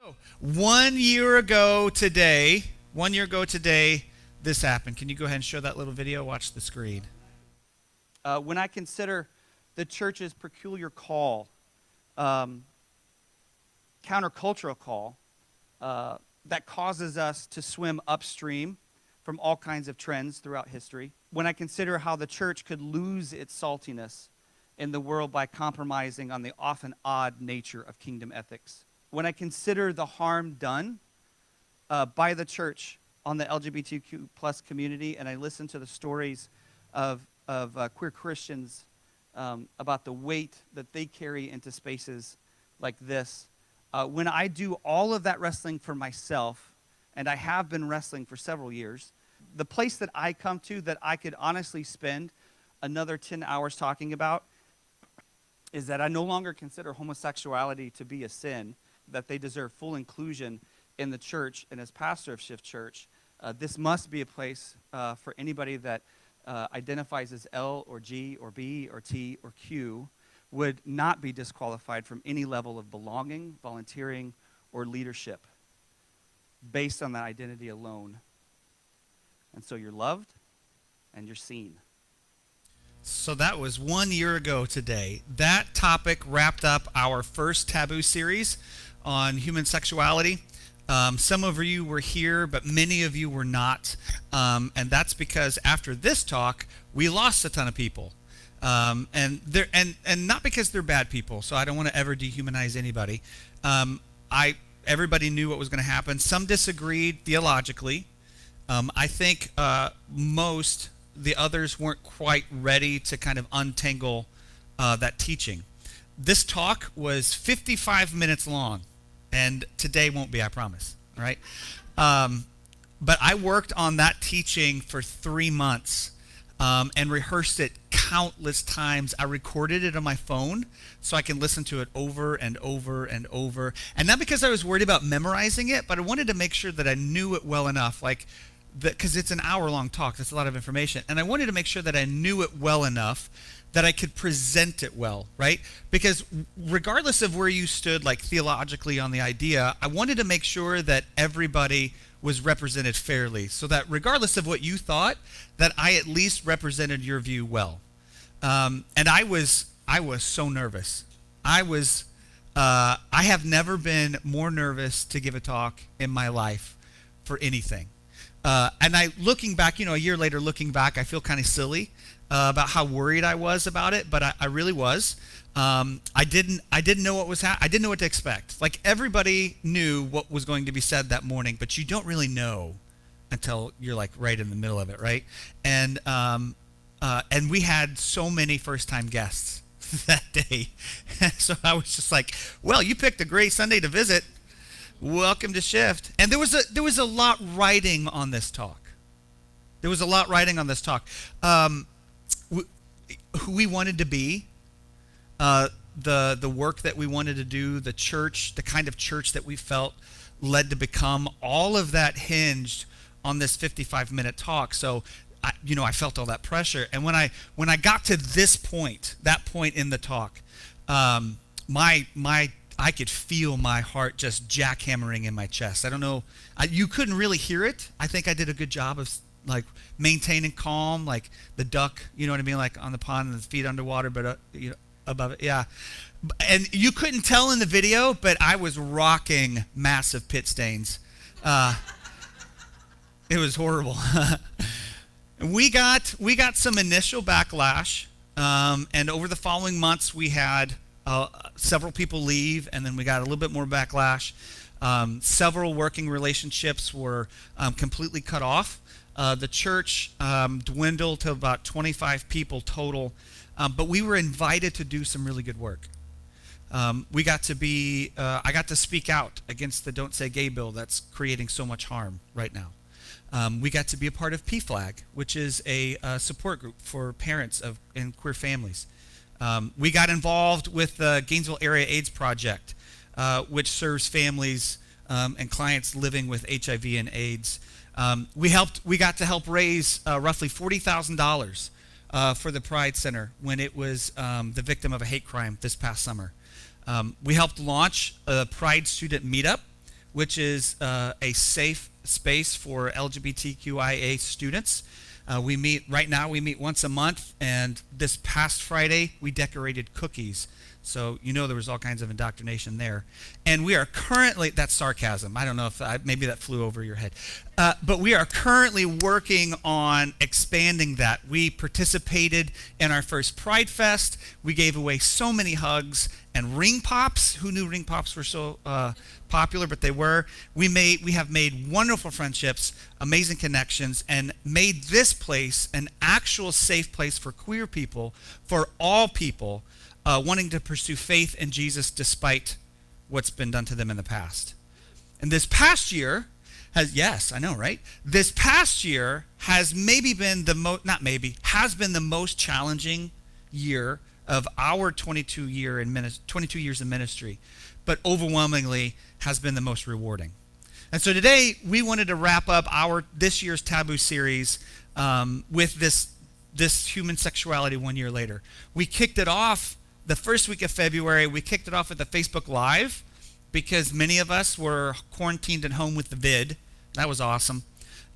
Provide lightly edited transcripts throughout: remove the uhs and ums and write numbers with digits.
So, 1 year ago today, 1 year ago today, this happened. Can you go ahead and show that little video? Watch the screen. When I consider the church's peculiar call, um, countercultural call, that causes us to swim upstream from all kinds of trends throughout history. When I consider how the church could lose its saltiness in the world by compromising on the often odd nature of kingdom ethics. When I consider the harm done by the church on the LGBTQ plus community, and I listen to the stories of queer Christians about the weight that they carry into spaces like this, when I do all of that wrestling for myself, and I have been wrestling for several years, the place that I come to that I could honestly spend another 10 hours talking about is that I no longer consider homosexuality to be a sin, that they deserve full inclusion in the church. And as pastor of Shift Church, this must be a place for anybody that identifies as L or G or B or T or Q would not be disqualified from any level of belonging, volunteering, or leadership based on that identity alone. And so you're loved and you're seen. So that was 1 year ago today. That topic wrapped up our first Taboo series on human sexuality. Some of you were here, but many of you were not. And that's because after this talk, we lost a ton of people. And not because they're bad people, so I don't want to ever dehumanize anybody. Everybody knew what was going to happen. Some disagreed theologically. I think the others weren't quite ready to kind of untangle that teaching. This talk was 55 minutes long, and today won't be, I promise. All right? But I worked on that teaching for 3 months and rehearsed it countless times. I recorded it on my phone so I can listen to it over and over and over. And not because I was worried about memorizing it, but I wanted to make sure that I knew it well enough, because it's an hour-long talk. That's a lot of information. And I wanted to make sure that I knew it well enough that I could present it well, right? Because regardless of where you stood, theologically on the idea, I wanted to make sure that everybody was represented fairly, so that regardless of what you thought, that I at least represented your view well. And I was so nervous. I have never been more nervous to give a talk in my life for anything. And looking back, a year later, I feel kind of silly about how worried I was about it, but I really was. I didn't know what was I didn't know what to expect. Everybody knew what was going to be said that morning, but you don't really know until you're right in the middle of it, right? And we had so many first-time guests that day, so I was just like, well, you picked a great Sunday to visit. Welcome to Shift. And there was a lot riding on this talk. Who we wanted to be, the work that we wanted to do, the church, the kind of church that we felt led to become, all of that hinged on this 55-minute talk. So I felt all that pressure. And when I got to that point in the talk, I could feel my heart just jackhammering in my chest. I don't know. You couldn't really hear it. I think I did a good job of maintaining calm, like the duck, you know what I mean, on the pond and the feet underwater, but above it, yeah. And you couldn't tell in the video, but I was rocking massive pit stains. It was horrible. We got some initial backlash, and over the following months we had several people leave, and then we got a little bit more backlash. Several working relationships were completely cut off. The church dwindled to about 25 people total, but we were invited to do some really good work. I got to speak out against the Don't Say Gay bill that's creating so much harm right now. We got to be a part of PFLAG, which is a support group for parents and queer families. We got involved with the Gainesville Area AIDS Project, which serves families and clients living with HIV and AIDS. We got to help raise roughly $40,000 for the Pride Center when it was the victim of a hate crime this past summer. We helped launch a Pride student meetup which is a safe space for LGBTQIA students. We meet once a month, and this past Friday we decorated cookies. So there was all kinds of indoctrination there. And we are currently, that's sarcasm. I don't know if maybe that flew over your head. But we are currently working on expanding that. We participated in our first Pride Fest. We gave away so many hugs and ring pops. Who knew ring pops were so popular? But they were. We have made wonderful friendships, amazing connections, and made this place an actual safe place for queer people, for all people, wanting to pursue faith in Jesus despite what's been done to them in the past. And this past year yes, I know, right? This past year has maybe been has been the most challenging year of our 22 years in ministry, but overwhelmingly has been the most rewarding. And so today we wanted to wrap up this year's Taboo series with this Human Sexuality 1 year later. We kicked it off the first week of February. We kicked it off with a Facebook Live because many of us were quarantined at home with the vid. That was awesome.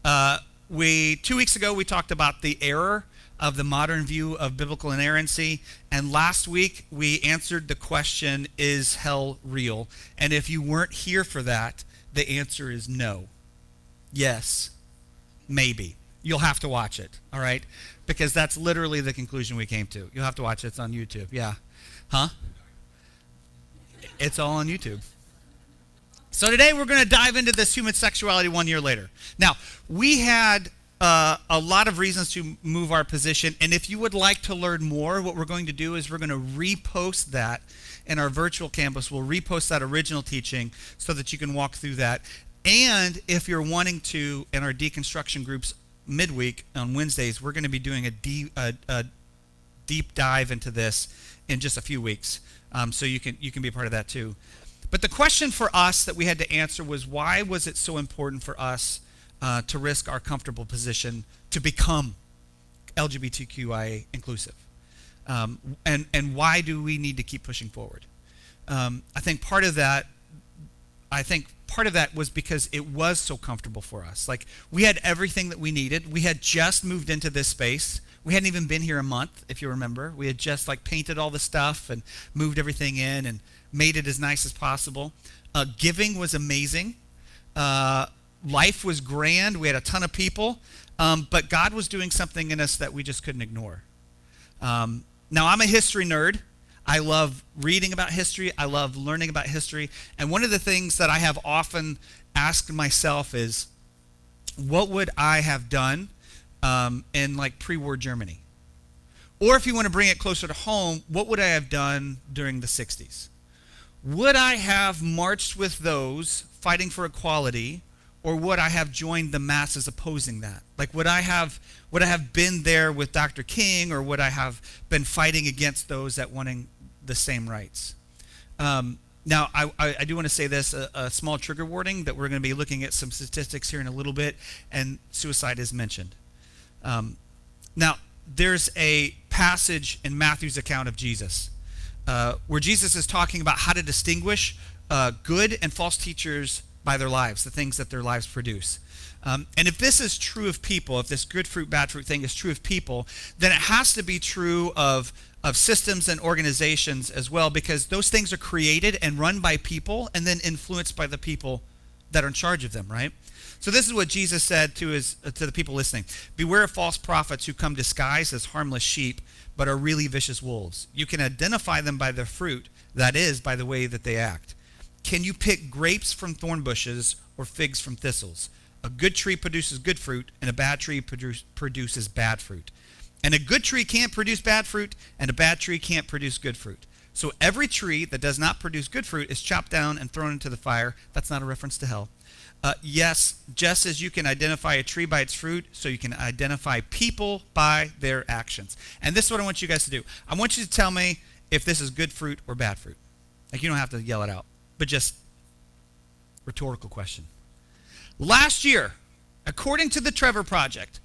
2 weeks ago, we talked about the error of the modern view of biblical inerrancy. And last week, we answered the question, is hell real? And if you weren't here for that, the answer is no. Yes. Maybe. You'll have to watch it, all right? Because that's literally the conclusion we came to. You'll have to watch it. It's on YouTube. Yeah. Huh? It's all on YouTube. So today we're going to dive into this Human Sexuality 1 year later. Now, we had a lot of reasons to move our position, and if you would like to learn more, what we're going to do is we're going to repost that in our virtual campus. We'll repost that original teaching so that you can walk through that. And if you're wanting to, in our deconstruction groups midweek on Wednesdays, we're going to be doing a deep dive into this in just a few weeks, so you can be a part of that too. But the question for us that we had to answer was, why was it so important for us to risk our comfortable position to become LGBTQIA inclusive? And why do we need to keep pushing forward? I think part of that was because it was so comfortable for us. Like, we had everything that we needed. We had just moved into this space. We hadn't even been here a month, if you remember. We had just painted all the stuff and moved everything in and made it as nice as possible. Giving was amazing. Life was grand. We had a ton of people. But God was doing something in us that we just couldn't ignore. Now, I'm a history nerd. I love reading about history. I love learning about history. And one of the things that I have often asked myself is, what would I have done in pre-war Germany? Or if you want to bring it closer to home, what would I have done during the 60s? Would I have marched with those fighting for equality, or would I have joined the masses opposing that? Would I have been there with Dr. King, or would I have been fighting against those that wanting the same rights? Now, I do want to say this, a small trigger warning, that we're going to be looking at some statistics here in a little bit, and suicide is mentioned. Now, there's a passage in Matthew's account of Jesus where Jesus is talking about how to distinguish good and false teachers by their lives, the things that their lives produce. And if this is true of people, if this good fruit, bad fruit thing is true of people, then it has to be true of systems and organizations as well, because those things are created and run by people and then influenced by the people that are in charge of them, right? So this is what Jesus said to the people listening. Beware of false prophets who come disguised as harmless sheep, but are really vicious wolves. You can identify them by their fruit, that is, by the way that they act. Can you pick grapes from thorn bushes or figs from thistles? A good tree produces good fruit, and a bad tree produces bad fruit. And a good tree can't produce bad fruit, and a bad tree can't produce good fruit. So every tree that does not produce good fruit is chopped down and thrown into the fire. That's not a reference to hell. Yes, just as you can identify a tree by its fruit, so you can identify people by their actions. And this is what I want you guys to do. I want you to tell me if this is good fruit or bad fruit. You don't have to yell it out, but just rhetorical question. Last year, according to the Trevor Project's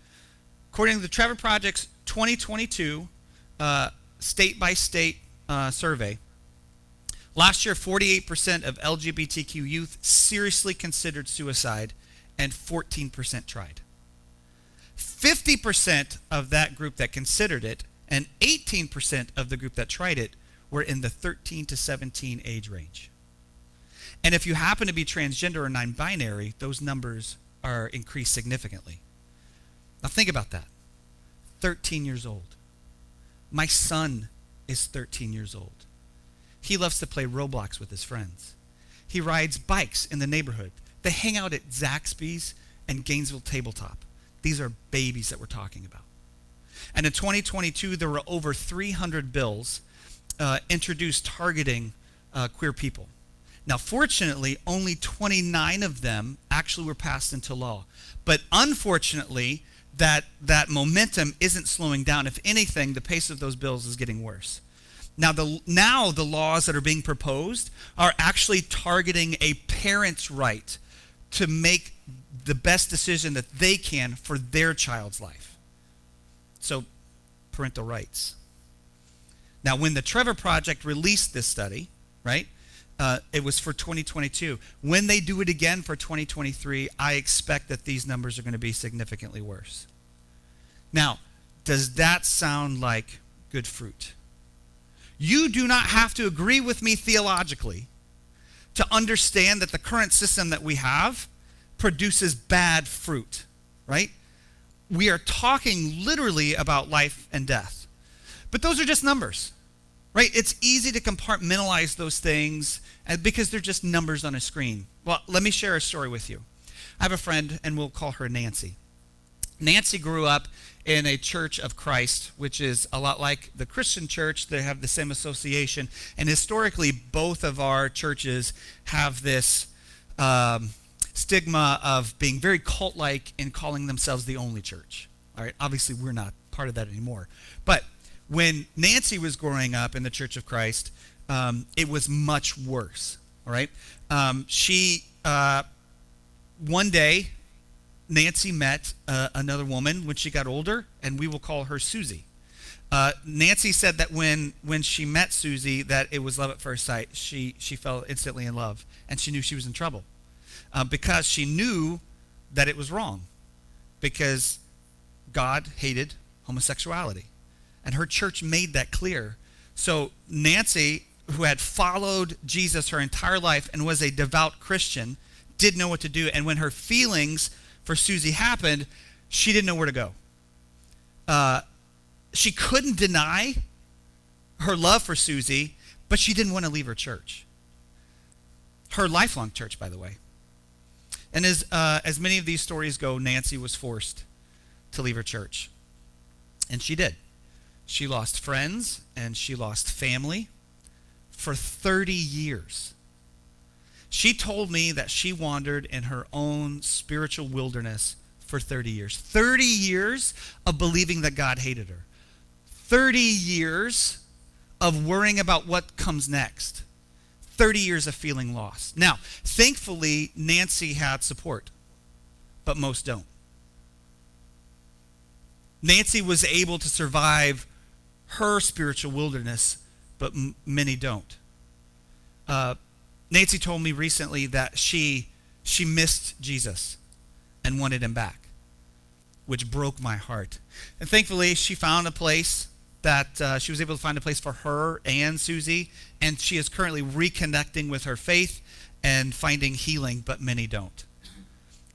2022 state-by-state survey, Last year, 48% of LGBTQ youth seriously considered suicide, and 14% tried. 50% of that group that considered it and 18% of the group that tried it were in the 13 to 17 age range. And if you happen to be transgender or non-binary, those numbers are increased significantly. Now think about that. 13 years old. My son is 13 years old. He loves to play Roblox with his friends. He rides bikes in the neighborhood. They hang out at Zaxby's and Gainesville Tabletop. These are babies that we're talking about. And in 2022, there were over 300 bills introduced targeting queer people. Now, fortunately, only 29 of them actually were passed into law. But unfortunately, that momentum isn't slowing down. If anything, the pace of those bills is getting worse. Now the laws that are being proposed are actually targeting a parent's right to make the best decision that they can for their child's life. So, parental rights. Now, when the Trevor Project released this study, right, it was for 2022. When they do it again for 2023, I expect that these numbers are going to be significantly worse. Now, does that sound like good fruit? You do not have to agree with me theologically to understand that the current system that we have produces bad fruit, right? We are talking literally about life and death. But those are just numbers, right? It's easy to compartmentalize those things because they're just numbers on a screen. Well, let me share a story with you. I have a friend, and we'll call her Nancy. Nancy grew up in a Church of Christ, which is a lot like the Christian church. They have the same association. And historically, both of our churches have this stigma of being very cult-like and calling themselves the only church. All right, obviously, we're not part of that anymore. But when Nancy was growing up in the Church of Christ, it was much worse. All right, one day, Nancy met another woman when she got older, and we will call her Susie. Nancy said that when she met Susie, that it was love at first sight. She fell instantly in love, and she knew she was in trouble because she knew that it was wrong, because God hated homosexuality, and her church made that clear. So Nancy, who had followed Jesus her entire life and was a devout Christian, didn't know what to do, and when her feelings for Susie happened, she didn't know where to go. She couldn't deny her love for Susie, but she didn't want to leave her church. Her lifelong church, by the way. And as many of these stories go, Nancy was forced to leave her church. And she did. She lost friends and she lost family for 30 years. She told me that she wandered in her own spiritual wilderness for 30 years. 30 years of believing that God hated her. 30 years of worrying about what comes next. 30 years of feeling lost. Now, thankfully, Nancy had support, but most don't. Nancy was able to survive her spiritual wilderness, but many don't. Nancy told me recently that she missed Jesus and wanted him back, which broke my heart. And thankfully, she found a place that she was able to find a place for her and Susie, and she is currently reconnecting with her faith and finding healing, but many don't.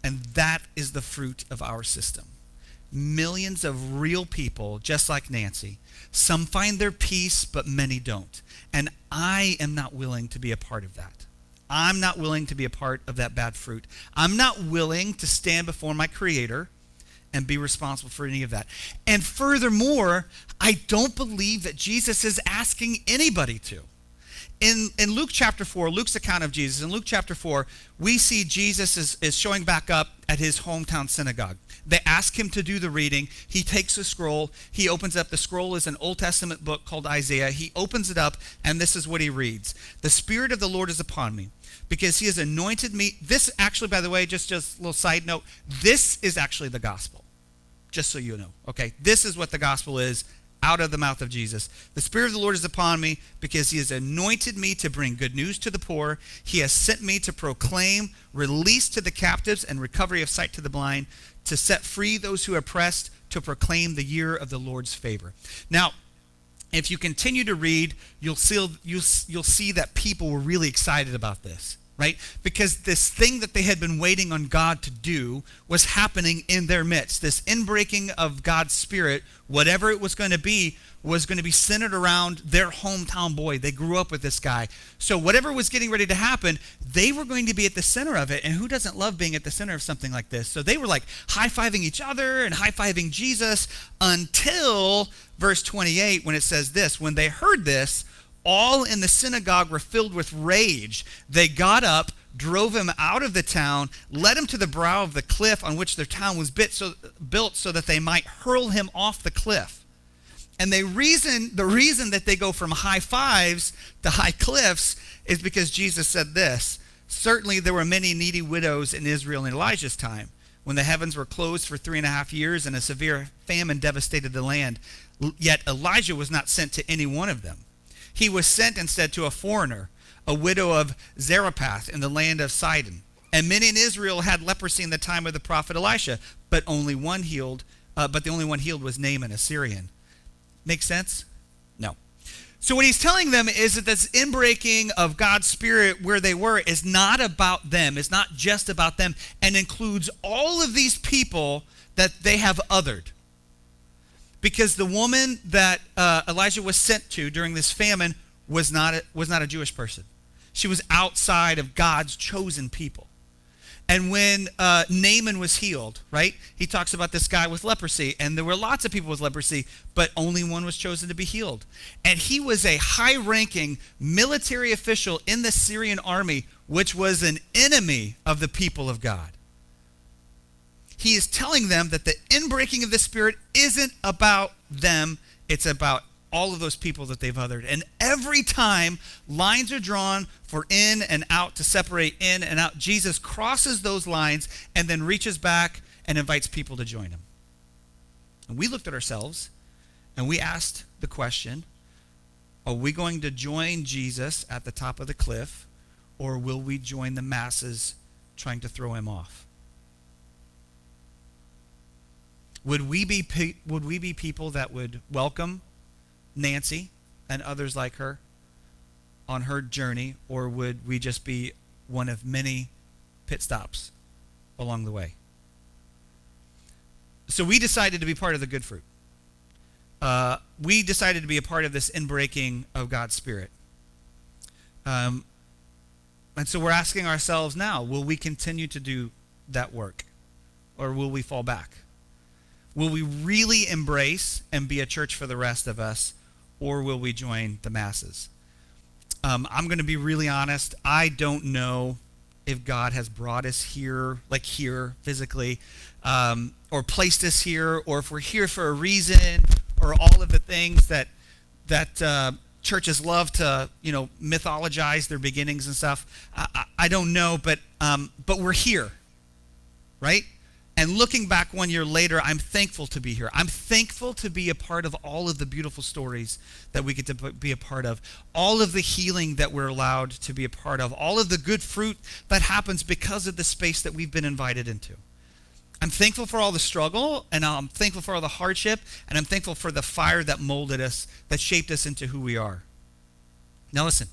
And that is the fruit of our system. Millions of real people, just like Nancy. Some find their peace, but many don't. And I am not willing to be a part of that. I'm not willing to be a part of that bad fruit. I'm not willing to stand before my Creator and be responsible for any of that. And furthermore, I don't believe that Jesus is asking anybody to. In Luke chapter 4, Luke's account of Jesus, in Luke chapter 4, we see Jesus is showing back up at his hometown synagogue. They ask him to do the reading. He takes a scroll. He opens up. The scroll is an Old Testament book called Isaiah. He opens it up, and this is what he reads. The Spirit of the Lord is upon me, because he has anointed me. This actually, by the way, just a little side note, this is actually the gospel, just so you know. Okay, this is what the gospel is. out of the mouth of Jesus. The Spirit of the Lord is upon me because he has anointed me to bring good news to the poor. He has sent me to proclaim release to the captives and recovery of sight to the blind, to set free those who are oppressed, to proclaim the year of the Lord's favor. Now, if you continue to read, you'll see that people were really excited about this, right? Because this thing that they had been waiting on God to do was happening in their midst. This inbreaking of God's Spirit, whatever it was going to be centered around their hometown boy. They grew up with this guy. So whatever was getting ready to happen, they were going to be at the center of it. And who doesn't love being at the center of something like this? So they were like high-fiving each other and high-fiving Jesus until verse 28, when it says this: when they heard this, all in the synagogue were filled with rage. They got up, drove him out of the town, led him to the brow of the cliff on which their town was built so that they might hurl him off the cliff. And the reason that they go from high fives to high cliffs is because Jesus said this: certainly there were many needy widows in Israel in Elijah's time, when the heavens were closed for 3.5 years and a severe famine devastated the land. Yet Elijah was not sent to any one of them. He was sent instead to a foreigner, a widow of Zarephath in the land of Sidon. And many in Israel had leprosy in the time of the prophet Elisha, but the only one healed was Naaman, a Syrian. Make sense? No. So what he's telling them is that this inbreaking of God's Spirit where they were is not about them. It's not just about them, and includes all of these people that they have othered. Because the woman that Elijah was sent to during this famine was not a Jewish person. She was outside of God's chosen people. And when Naaman was healed, right, he talks about this guy with leprosy. And there were lots of people with leprosy, but only one was chosen to be healed. And he was a high-ranking military official in the Syrian army, which was an enemy of the people of God. He is telling them that the inbreaking of the Spirit isn't about them. It's about all of those people that they've othered. And every time lines are drawn for in and out, to separate in and out, Jesus crosses those lines and then reaches back and invites people to join him. And we looked at ourselves and we asked the question: are we going to join Jesus at the top of the cliff, or will we join the masses trying to throw him off? Would we be people that would welcome Nancy and others like her on her journey, or would we just be one of many pit stops along the way? So we decided to be part of the good fruit. We decided to be a part of this inbreaking of God's Spirit. And so we're asking ourselves now, will we continue to do that work, or will we fall back? Will we really embrace and be a church for the rest of us, or will we join the masses? I'm going to be really honest. I don't know if God has brought us here, like here physically, or placed us here, or if we're here for a reason, or all of the things that churches love to, mythologize their beginnings and stuff. I don't know, but we're here, right? And looking back 1 year later, I'm thankful to be here. I'm thankful to be a part of all of the beautiful stories that we get to be a part of, all of the healing that we're allowed to be a part of, all of the good fruit that happens because of the space that we've been invited into. I'm thankful for all the struggle, and I'm thankful for all the hardship, and I'm thankful for the fire that molded us, that shaped us into who we are. Now listen,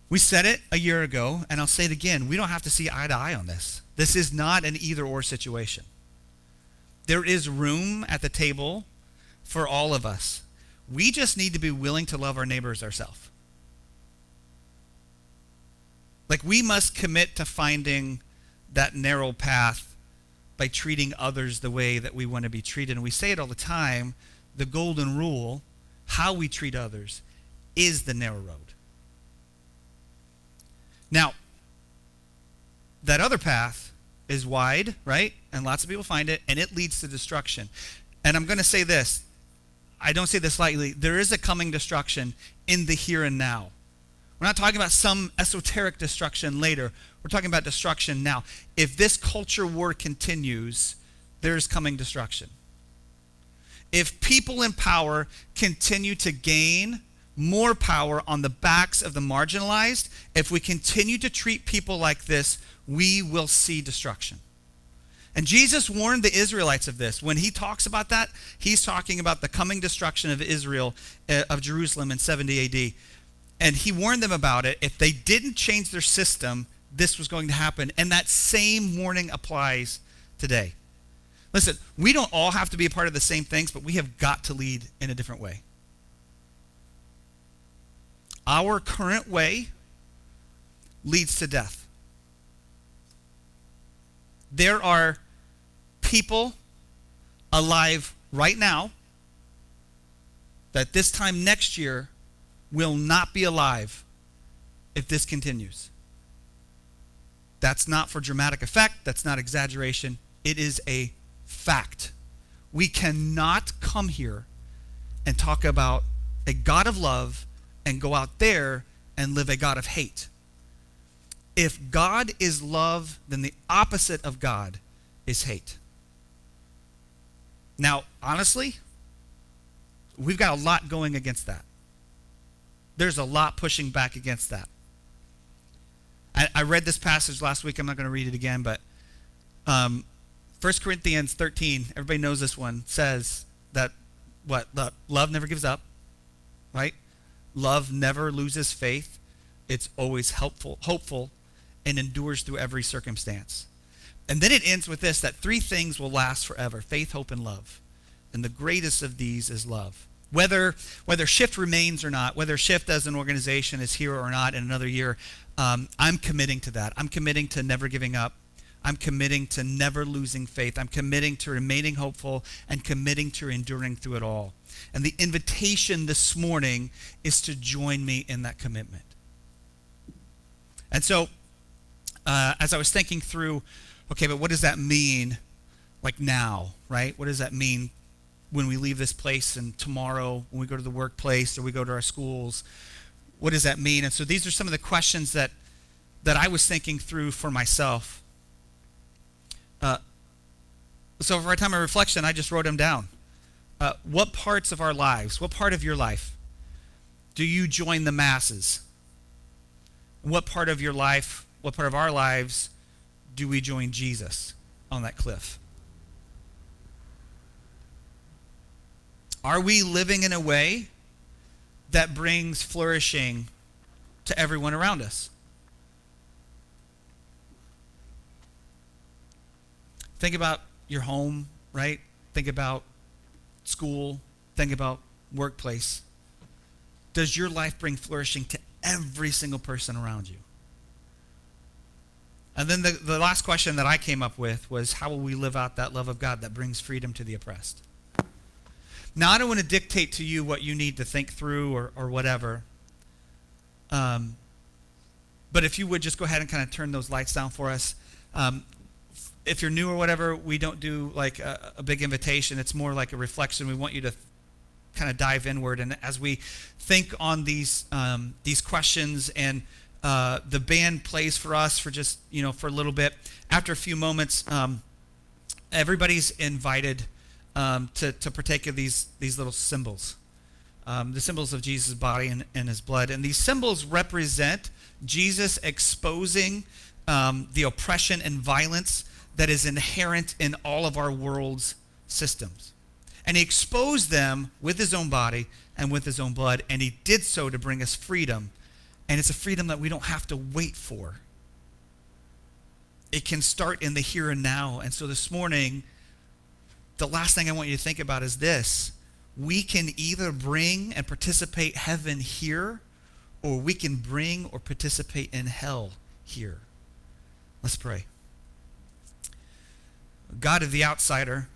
we said it a year ago, and I'll say it again. We don't have to see eye to eye on this. This is not an either-or situation. There is room at the table for all of us. We just need to be willing to love our neighbors ourselves. Like, we must commit to finding that narrow path by treating others the way that we want to be treated. And we say it all the time, the golden rule, how we treat others, is the narrow road. Now, that other path is wide, right? And lots of people find it, and it leads to destruction. And I'm going to say this. I don't say this lightly. There is a coming destruction in the here and now. We're not talking about some esoteric destruction later. We're talking about destruction now. If this culture war continues, there's coming destruction. if people in power continue to gain more power on the backs of the marginalized, if we continue to treat people like this, we will see destruction. And Jesus warned the Israelites of this. When he talks about that, he's talking about the coming destruction of Israel, of Jerusalem in 70 AD. And he warned them about it. If they didn't change their system, this was going to happen. And that same warning applies today. Listen, we don't all have to be a part of the same things, but we have got to lead in a different way. Our current way leads to death. There are people alive right now that this time next year will not be alive if this continues. That's not for dramatic effect. That's not exaggeration. It is a fact. We cannot come here and talk about a God of love and go out there and live a God of hate. If God is love, then the opposite of God is hate. Now, honestly, we've got a lot going against that. There's a lot pushing back against that. I read this passage last week. I'm not going to read it again, but 1 Corinthians 13, everybody knows this one, says that love never gives up, right? Love never loses faith. It's always hopeful, and endures through every circumstance. And then it ends with this, that three things will last forever: faith, hope, and love. And the greatest of these is love. Whether Shift remains or not, whether Shift as an organization is here or not in another year, I'm committing to that. I'm committing to never giving up. I'm committing to never losing faith. I'm committing to remaining hopeful and committing to enduring through it all. And the invitation this morning is to join me in that commitment. And so, as I was thinking through, okay, but what does that mean, like now, right? What does that mean when we leave this place and tomorrow when we go to the workplace or we go to our schools? What does that mean? And so these are some of the questions that I was thinking through for myself. So for our time of reflection, I just wrote them down. What parts of our lives, what part of your life do you join the masses? What part of your life, what part of our lives do we join Jesus on that cliff? Are we living in a way that brings flourishing to everyone around us? Think about your home, right? Think about school. Think about workplace. Does your life bring flourishing to every single person around you? And then the last question that I came up with was, how will we live out that love of God that brings freedom to the oppressed? Now, I don't want to dictate to you what you need to think through or whatever. But if you would just go ahead and kind of turn those lights down for us. If you're new or whatever, we don't do like a big invitation. It's more like a reflection. We want you to kind of dive inward. And as we think on these questions, and the band plays for us for just, for a little bit. After a few moments, everybody's invited to partake of these little symbols, the symbols of Jesus' body and his blood. And these symbols represent Jesus exposing the oppression and violence that is inherent in all of our world's systems. And he exposed them with his own body and with his own blood, and he did so to bring us freedom. And it's a freedom that we don't have to wait for. It can start in the here and now. And so this morning, the last thing I want you to think about is this: we can either bring and participate heaven here, or we can bring or participate in hell here. Let's pray. God of the outsider,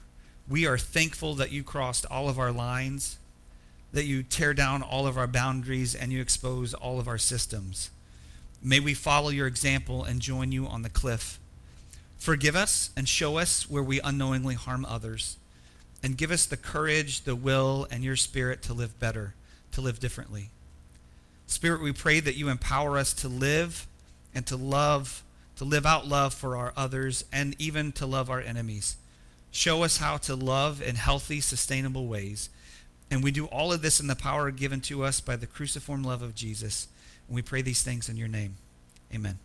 we are thankful that you crossed all of our lines, that you tear down all of our boundaries, and you expose all of our systems. May we follow your example and join you on the cliff. Forgive us and show us where we unknowingly harm others, and give us the courage, the will, and your spirit to live better, to live differently. Spirit, we pray that you empower us to live and to live out love for our others, and even to love our enemies. Show us how to love in healthy, sustainable ways. And we do all of this in the power given to us by the cruciform love of Jesus. And we pray these things in your name. Amen.